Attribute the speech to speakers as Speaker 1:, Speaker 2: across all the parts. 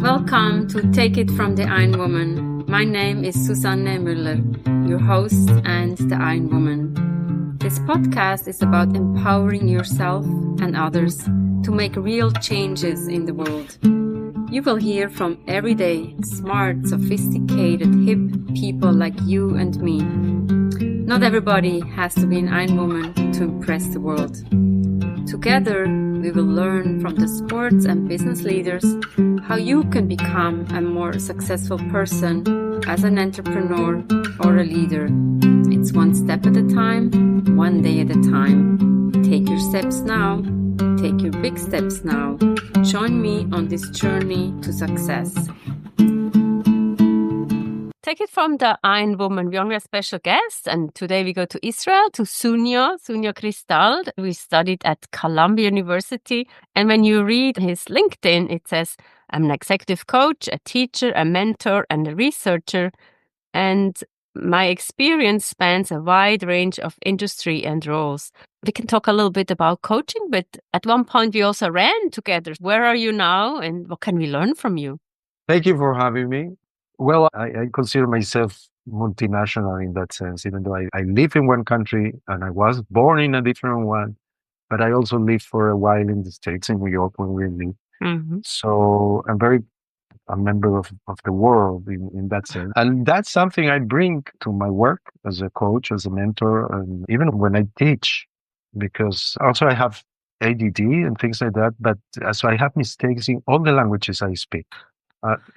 Speaker 1: Welcome to Take It from the Ironwoman. My name is Susanne Müller, your host and the Ironwoman. This podcast is about empowering yourself and others to make real changes in the world. You will hear from everyday, smart, sophisticated, hip people like you and me. Not everybody has to be an Ironwoman to impress the world. Together, we will learn from the sports and business leaders how you can become a more successful person as an entrepreneur or a leader. It's one step at a time, one day at a time. Take your steps now. Take your big steps now. Join me on this journey to success. Take it from the Ironwoman. We only have a special guest, and today we go to Israel, to Zuno Kristal. We studied at Columbia University, and when you read his LinkedIn, it says, I'm an executive coach, a teacher, a mentor, and a researcher, and my experience spans a wide range of industry and roles. We can talk a little bit about coaching, but at one point we also ran together. Where are you now, and what can we learn from you?
Speaker 2: Thank you for having me. Well, I consider myself multinational in that sense, even though I live in one country and I was born in a different one, but I also lived for a while in the States, in New York, when we lived.
Speaker 1: Mm-hmm.
Speaker 2: So I'm very a member of the world in that sense. And that's something I bring to my work as a coach, as a mentor, and even when I teach, because also I have ADD and things like that, but so I have mistakes in all the languages I speak.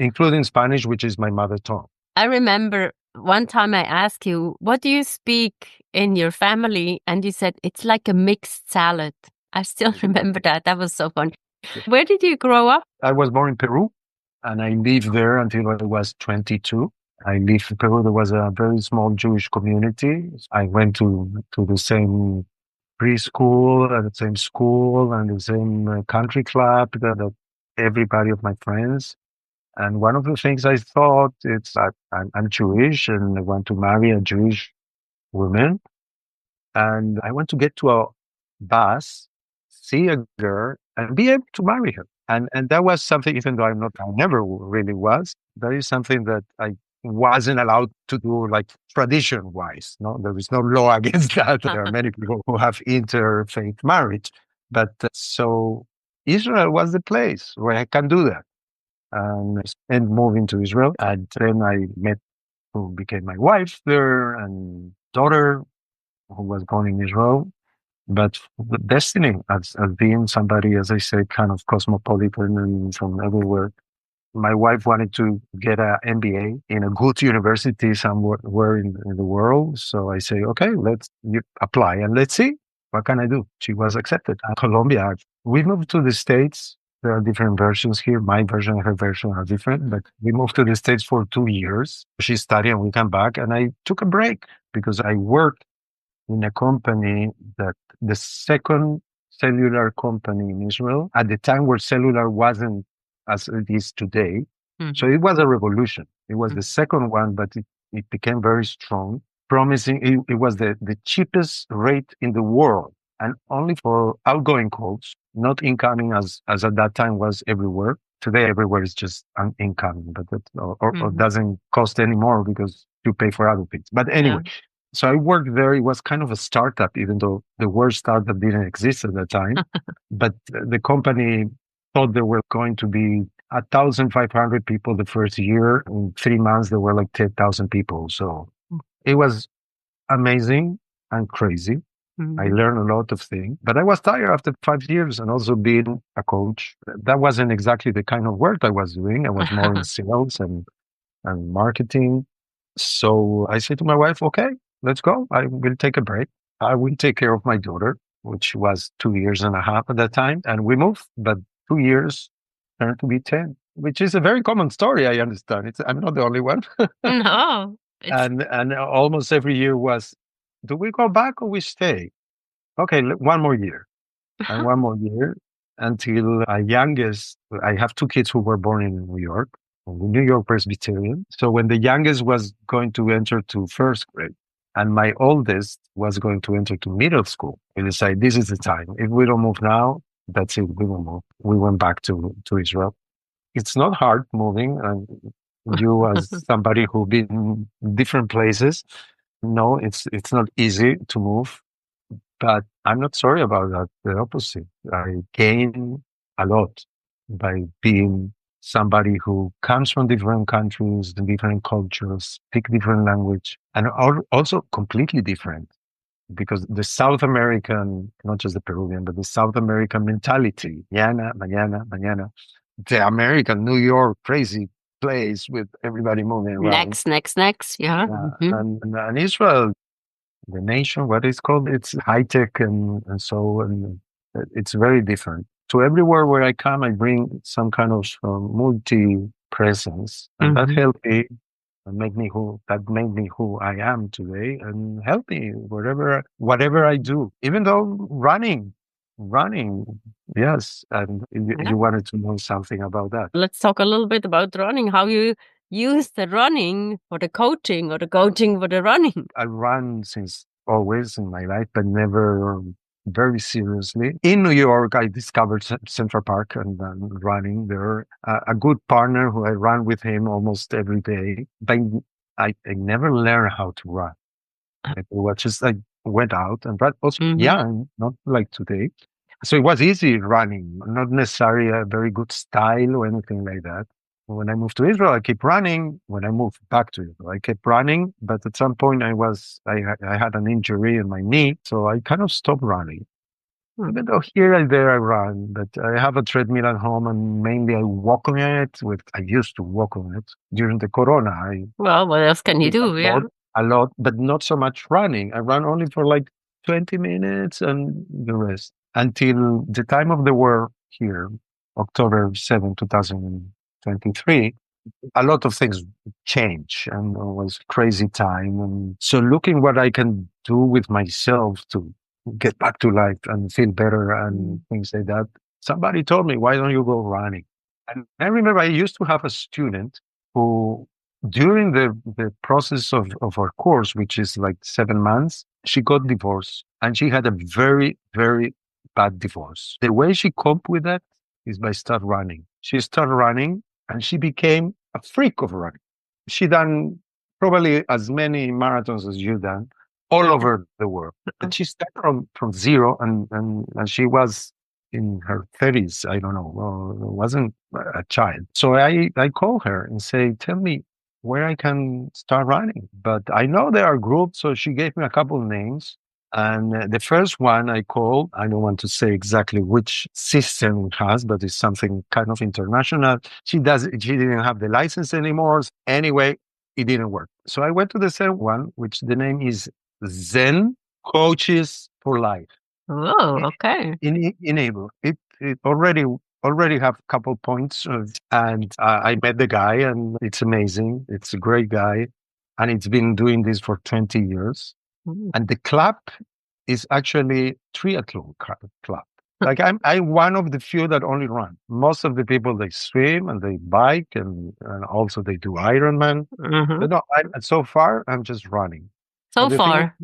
Speaker 2: Including Spanish, which is my mother tongue.
Speaker 1: I remember one time I asked you, what do you speak in your family? And you said, it's like a mixed salad. I still remember that. That was so fun. Where did you grow up?
Speaker 2: I was born in Peru, and I lived there until I was 22. I lived in Peru. There was a very small Jewish community. I went to the same preschool, and the same school, and the same country club that everybody of my friends. And one of the things I thought is that I'm Jewish and I want to marry a Jewish woman. And I want to get to a bus, see a girl, and be able to marry her. And that was something, even though I never really was, that is something that I wasn't allowed to do, like tradition-wise. No, there is no law against that. There are many people who have interfaith marriage. But so Israel was the place where I can do that. And moving to Israel. And then I met who became my wife there and daughter who was born in Israel. But the destiny as being somebody, as I said, kind of cosmopolitan and from everywhere. My wife wanted to get an MBA in a good university somewhere in the world. So I say, okay, you apply and let's see. What can I do? She was accepted at Columbia. We moved to the States. There are different versions here. My version and her version are different, but we moved to the States for 2 years. She studied and we came back, and I took a break because I worked in a company that the second cellular company in Israel at the time where cellular wasn't as it is today. Mm-hmm. So it was a revolution. It was the second one, but it became very strong, promising. It was the cheapest rate in the world, and only for outgoing calls, not incoming as at that time was everywhere. Today, everywhere is just incoming, but or doesn't cost anymore because you pay for other things. But anyway, so I worked there. It was kind of a startup, even though the word startup didn't exist at that time. But the company thought there were going to be 1,500 people the first year. In 3 months, there were like 10,000 people. So it was amazing and crazy. I learned a lot of things, but I was tired after 5 years, and also being a coach. That wasn't exactly the kind of work I was doing. I was more in sales and marketing. So I said to my wife, okay, let's go. I will take a break. I will take care of my daughter, which was 2 years and a half at that time. And we moved, but 2 years turned to be 10, which is a very common story. I understand. I'm not the only one.
Speaker 1: No.
Speaker 2: And almost every year was, do we go back or we stay? Okay, one more year. And one more year until our youngest, I have 2 kids who were born in New York, New York Presbyterian. So when the youngest was going to enter to first grade and my oldest was going to enter to middle school, we decided this is the time. If we don't move now, That's it. We won't move. We went back to Israel. It's not hard moving. And you, as somebody who been in different places, no, it's not easy to move. But I'm not sorry about that. The opposite. I gain a lot by being somebody who comes from different countries, different cultures, speak different language, and are also completely different. Because the South American, not just the Peruvian, but the South American mentality, mañana, mañana, mañana, the American New York crazy place with everybody moving around.
Speaker 1: Next. Yeah.
Speaker 2: And Israel, the nation, what is called, it's high tech and so, and it's very different. So everywhere where I come, I bring some kind of multi presence, and that helped me and that made me who I am today, and help me whatever I do, even though running, yes. And you wanted to know something about that.
Speaker 1: Let's talk a little bit about running, how you use the running for the coaching or the coaching for the running.
Speaker 2: I run since always in my life, but never very seriously. In New York, I discovered Central Park and running there. A good partner who I run with him almost every day. But I never learned how to run. It was just I went out and ran. Also, not like today. So it was easy running, not necessarily a very good style or anything like that. When I moved to Israel, I kept running. When I moved back to Israel, I kept running. But at some point, I had an injury in my knee, so I kind of stopped running. Even though here and there I run, but I have a treadmill at home, and mainly I walk on it. I used to walk on it during the Corona.
Speaker 1: Well, what else can you do? Yeah,
Speaker 2: a lot, but not so much running. I run only for like 20 minutes and the rest until the time of the war here, October 7, 2023. A lot of things change, and it was crazy time. And so looking what I can do with myself to get back to life and feel better and things like that, somebody told me, why don't you go running? And I remember I used to have a student who, during the process of our course, which is like 7 months, she got divorced, and she had a very, very bad divorce. The way she coped with that is by start running. She started running, and she became a freak of running. She done probably as many marathons as you done all over the world. But she started from zero, and she was in her 30s. I don't know. Well, wasn't a child. So I call her and say, tell me where I can start running. But I know there are groups. So she gave me a couple of names. And the first one I called, I don't want to say exactly which system it has, but it's something kind of international. She didn't have the license anymore. Anyway, it didn't work. So I went to the second one, which the name is Zen Coaches for Life.
Speaker 1: Oh, okay.
Speaker 2: Enable. It already have a couple points, and I met the guy, and it's amazing. It's a great guy, and it's been doing this for 20 years. And the club is actually triathlon club. Like I'm one of the few that only run. Most of the people, they swim and they bike, and also they do Ironman. But no, so far I'm just running.
Speaker 1: So far.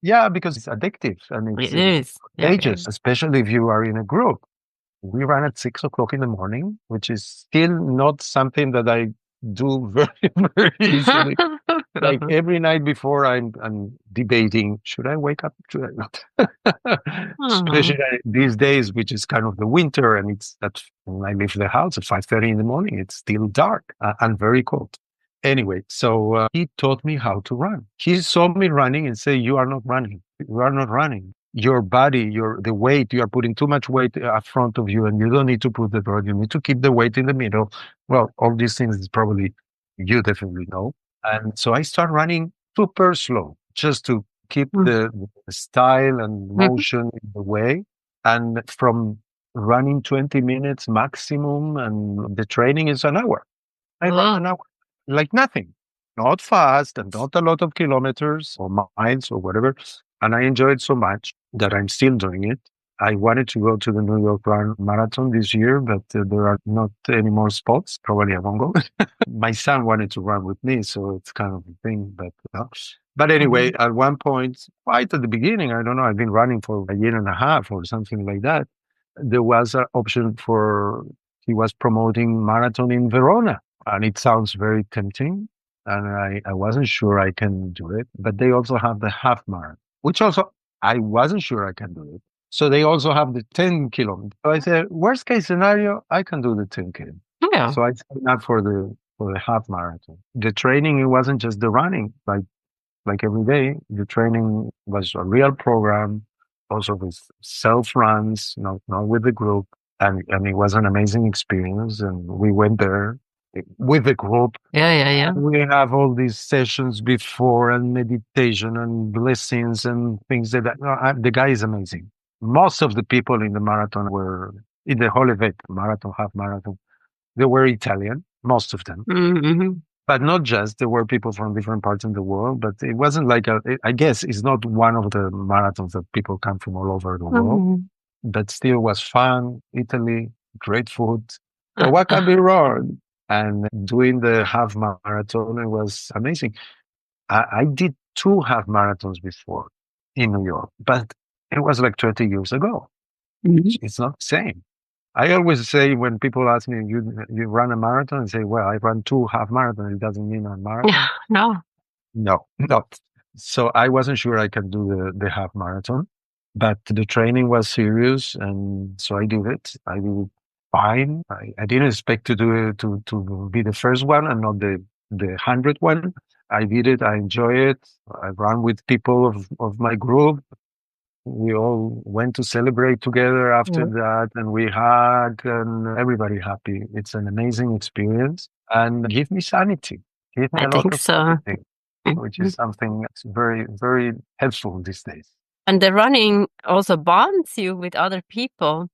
Speaker 2: Yeah, because it's addictive and it's contagious, especially if you are in a group. We run at 6 o'clock in the morning, which is still not something that I do very, very easily. Like every night before, I'm debating, should I wake up? Should I not? Especially these days, which is kind of the winter, and it's that when I leave the house at 5:30 in the morning, it's still dark and very cold. Anyway, so he taught me how to run. He saw me running and said, "You are not running. You are not running. Your body, the weight, you are putting too much weight up front of you, and you don't need to put the road. You need to keep the weight in the middle." Well, all these things is probably you definitely know. And so I start running super slow, just to keep the style and motion in the way. And from running 20 minutes maximum, and the training is an hour. I run an hour like nothing, not fast and not a lot of kilometers or miles or whatever. And I enjoy it so much that I'm still doing it. I wanted to go to the New York Run Marathon this year, but there are not any more spots. Probably I won't go. My son wanted to run with me, so it's kind of a thing. But anyway, at one point, right at the beginning, I don't know, I've been running for a year and a half or something like that. there was an option he was promoting marathon in Verona, and it sounds very tempting. And I wasn't sure I can do it, but they also have the half marathon, which also I wasn't sure I can do it. So they also have the 10 kilometers. So I said, worst case scenario, I can do the 10 kilometers.
Speaker 1: Yeah.
Speaker 2: So I signed up for the half marathon. The training, it wasn't just the running, like every day. The training was a real program, also with self runs, not with the group. And it was an amazing experience. And we went there with the group.
Speaker 1: Yeah.
Speaker 2: We have all these sessions before and meditation and blessings and things like that. No, the guy is amazing. Most of the people in the marathon were in the whole event, marathon, half marathon. They were Italian, most of them.
Speaker 1: Mm-hmm.
Speaker 2: But not just, there were people from different parts of the world, but it wasn't like I guess it's not one of the marathons that people come from all over the world, but still was fun. Italy, great food. So what can be wrong? And doing the half marathon, it was amazing. I did 2 half marathons before in New York, but it was like 20 years ago. It's not the same. I always say when people ask me, you run a marathon, I say, well, I run 2 half marathons. It doesn't mean a marathon.
Speaker 1: No.
Speaker 2: No, not. So I wasn't sure I can do the half marathon, but the training was serious, and so I did it. I did it fine. I didn't expect to do it to be the first one and not the 100th one. I did it. I enjoy it. I ran with people of my group. We all went to celebrate together after that, and we hugged, and everybody happy. It's an amazing experience, and give me sanity. Give me
Speaker 1: I
Speaker 2: a lot
Speaker 1: think
Speaker 2: of
Speaker 1: so.
Speaker 2: sanity, which is something that's very, very helpful these days.
Speaker 1: And the running also bonds you with other people.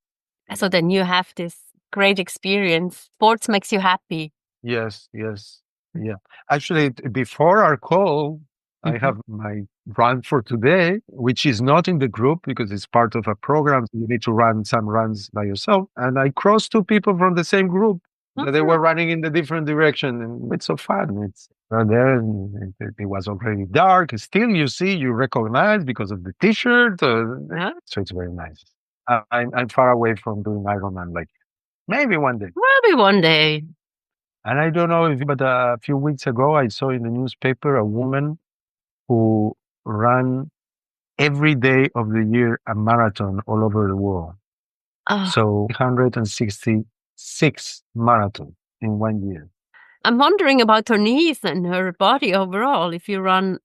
Speaker 1: So then you have this great experience. Sports makes you happy.
Speaker 2: Yes. Yeah. Actually, before our call, I have my run for today, which is not in the group because it's part of a program. You need to run some runs by yourself. And I crossed 2 people from the same group. But they were running in the different direction. And it's so fun. It's there. And it was already dark. Still, you recognize because of the T-shirt. So it's very nice. I'm far away from doing Ironman. Like maybe one day.
Speaker 1: Maybe one day.
Speaker 2: And I don't know but a few weeks ago, I saw in the newspaper a woman who ran every day of the year a marathon all over the world. So 166 marathons in 1 year.
Speaker 1: I'm wondering about her knees and her body overall. If you run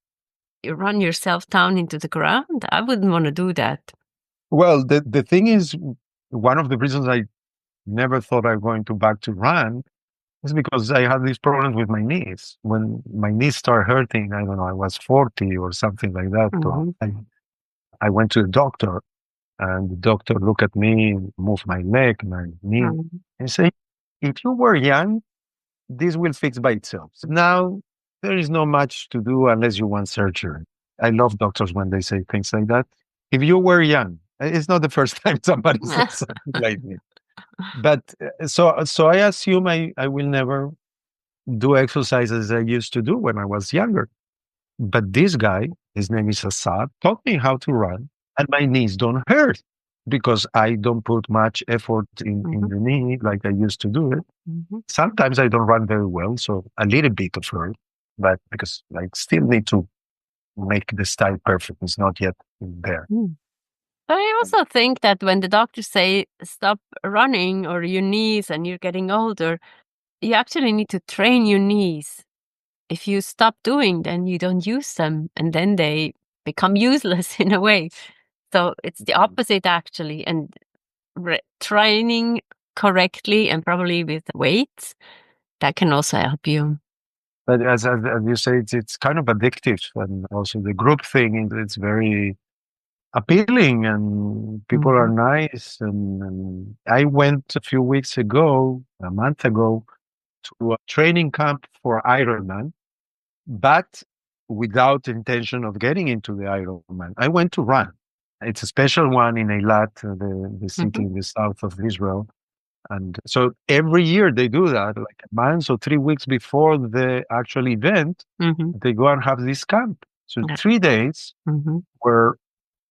Speaker 1: yourself down into the ground, I wouldn't want to do that.
Speaker 2: Well, the thing is, one of the reasons I never thought I'm going to back to run is because I had these problems with my knees. When my knees started hurting, I don't know, I was 40 or something like that. I went to the doctor, and the doctor looked at me, moved my leg, my knee, and said, if you were young, this will fix by itself. So now there is not much to do unless you want surgery. I love doctors when they say things like that. If you were young, it's not the first time somebody says something like me. But so I assume I will never do exercises I used to do when I was younger. But this guy, his name is Assad, taught me how to run, and my knees don't hurt because I don't put much effort in the knee like I used to do it. Sometimes I don't run very well, so a little bit of hurt, but because I still need to make the style perfect, it's not yet there.
Speaker 1: I also think that when the doctors say stop running or your knees and you're getting older, you actually need to train your knees. If you stop doing, then you don't use them, and then they become useless in a way. So it's the opposite actually, and training correctly and probably with weights, that can also help you.
Speaker 2: But as you say, it's kind of addictive, and also the group thing, it's very appealing, and people are nice. And I went a few weeks ago, a month ago, to a training camp for Ironman, but without intention of getting into the Ironman. I went to run. It's a special one in Eilat, the city in the south of Israel. And so every year they do that, like a month or 3 weeks before the actual event, they go and have this camp. So 3 days where,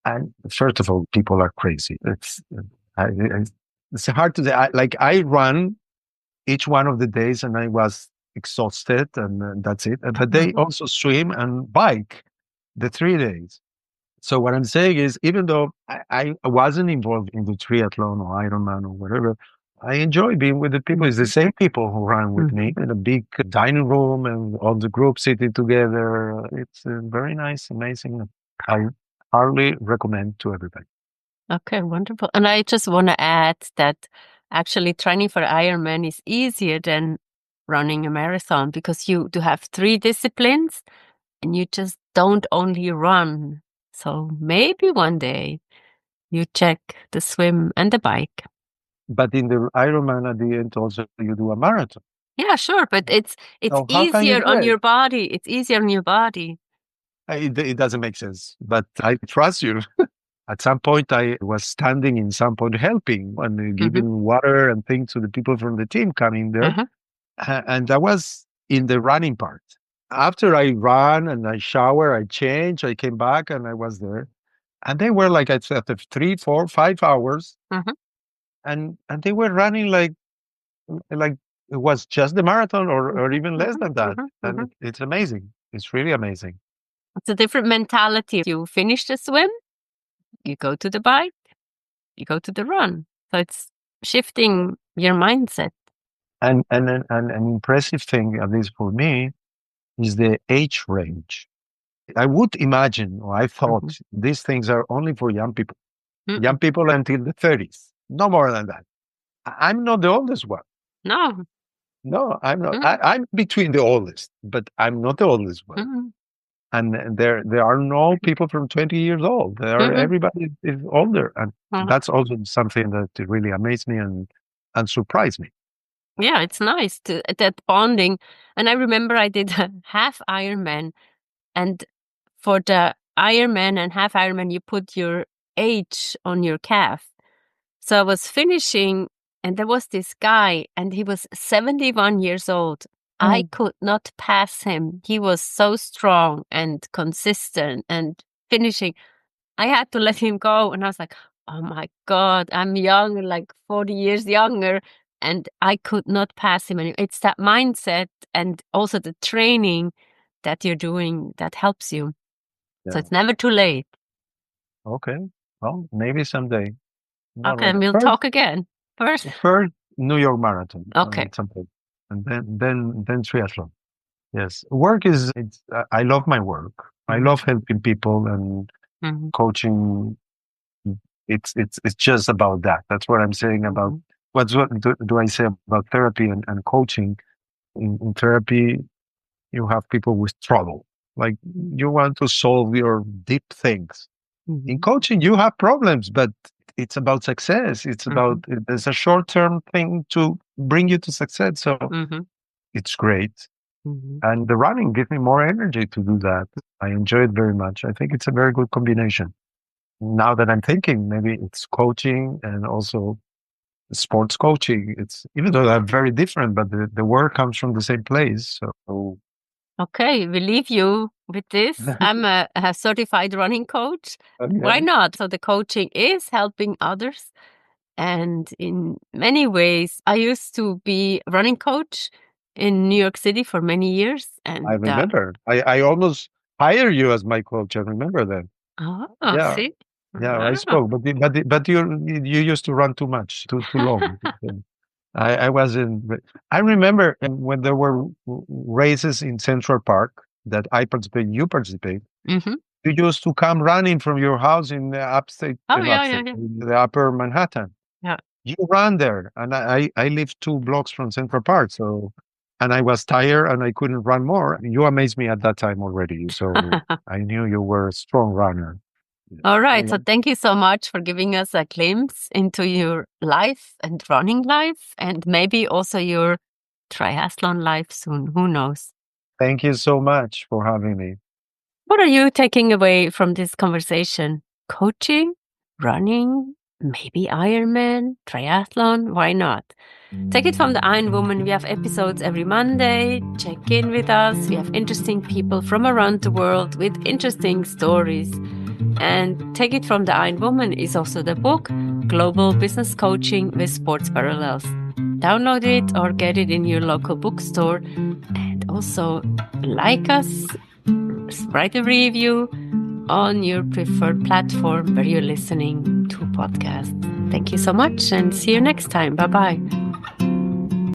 Speaker 2: and first of all, people are crazy. it's hard to say. I run each one of the days and I was exhausted and that's it. But they also swim and bike the 3 days. So what I'm saying is, even though I wasn't involved in the triathlon or Ironman or whatever, I enjoy being with the people. It's the same people who run with me in a big dining room and all the group sitting together. It's very nice, amazing. I hardly recommend to everybody.
Speaker 1: Okay, wonderful. And I just want to add that actually training for Ironman is easier than running a marathon because you do have 3 disciplines and you just don't only run. So maybe one day you check the swim and the bike.
Speaker 2: But in the Ironman at the end also you do a marathon.
Speaker 1: Yeah, sure, but it's
Speaker 2: So how can you
Speaker 1: easier
Speaker 2: do
Speaker 1: on
Speaker 2: it?
Speaker 1: your body. It's easier on your body.
Speaker 2: It doesn't make sense, but I trust you. At some point, I was standing in some point helping and giving water and things to the people from the team coming there. And I was in the running part. After I ran and I shower, I changed, I came back and I was there. And they were like, I said, 3, 4, 5 hours. And they were running like it was just the marathon or even less than that. And it's amazing. It's really amazing.
Speaker 1: It's a different mentality. You finish the swim, you go to the bike, you go to the run. So it's shifting your mindset.
Speaker 2: And an impressive thing, at least for me, is the age range. I would imagine, or I thought, these things are only for young people. Young people until the 30s, no more than that. I'm not the oldest one.
Speaker 1: No.
Speaker 2: No, I'm not. I'm between the oldest, but I'm not the oldest one. And there are no people from 20 years old. Everybody is older. And that's also something that really amazed me and surprised me.
Speaker 1: Yeah, it's nice that bonding. And I remember I did a half Ironman, and for the Ironman and half Ironman, you put your age on your calf. So I was finishing, and there was this guy, and he was 71 years old. I could not pass him. He was so strong and consistent and finishing. I had to let him go. And I was like, oh my God, I'm young, like 40 years younger. And I could not pass him. And it's that mindset and also the training that you're doing that helps you.
Speaker 2: Yeah.
Speaker 1: So it's never too late.
Speaker 2: Okay. Well, maybe someday.
Speaker 1: Okay, and we'll talk again. First
Speaker 2: New York Marathon.
Speaker 1: Okay.
Speaker 2: At some point. And then triathlon. Yes. Work is, I love my work. I love helping people and coaching. It's just about that. That's what I'm saying about what do I say about therapy and coaching. In therapy, you have people with trouble. Like you want to solve your deep things. In coaching, you have problems, but it's about success. It's about, there's a short-term thing to bring you to success. So it's great. And the running gives me more energy to do that. I enjoy it very much. I think it's a very good combination. Now that I'm thinking, maybe it's coaching and also sports coaching. It's, even though they're very different, but the work comes from the same place. So
Speaker 1: okay, we leave you with this. I'm a certified running coach. Okay. Why not? So the coaching is helping others. And in many ways, I used to be a running coach in New York City for many years. And
Speaker 2: I remember. I almost hired you as my coach. I remember that.
Speaker 1: Oh,
Speaker 2: yeah.
Speaker 1: see?
Speaker 2: Yeah, I spoke, but you used to run too much, too long. I wasn't. I remember when there were races in Central Park that I participate, you participate. You used to come running from your house in the upstate, in the upper Manhattan.
Speaker 1: Yeah.
Speaker 2: You ran there, and I live 2 blocks from Central Park, so. And I was tired and I couldn't run more. You amazed me at that time already, so I knew you were a strong runner.
Speaker 1: All right. So thank you so much for giving us a glimpse into your life and running life and maybe also your triathlon life soon. Who knows?
Speaker 2: Thank you so much for having me.
Speaker 1: What are you taking away from this conversation? Coaching, running, maybe Ironman, triathlon? Why not? Take it from the Ironwoman. We have episodes every Monday. Check in with us. We have interesting people from around the world with interesting stories. And Take It From the Ironwoman is also the book global business coaching with sports parallels. Download it or get it in your local bookstore. And also like us, write a review on your preferred platform where you're listening to podcasts. Thank you so much and see you next time. Bye-bye.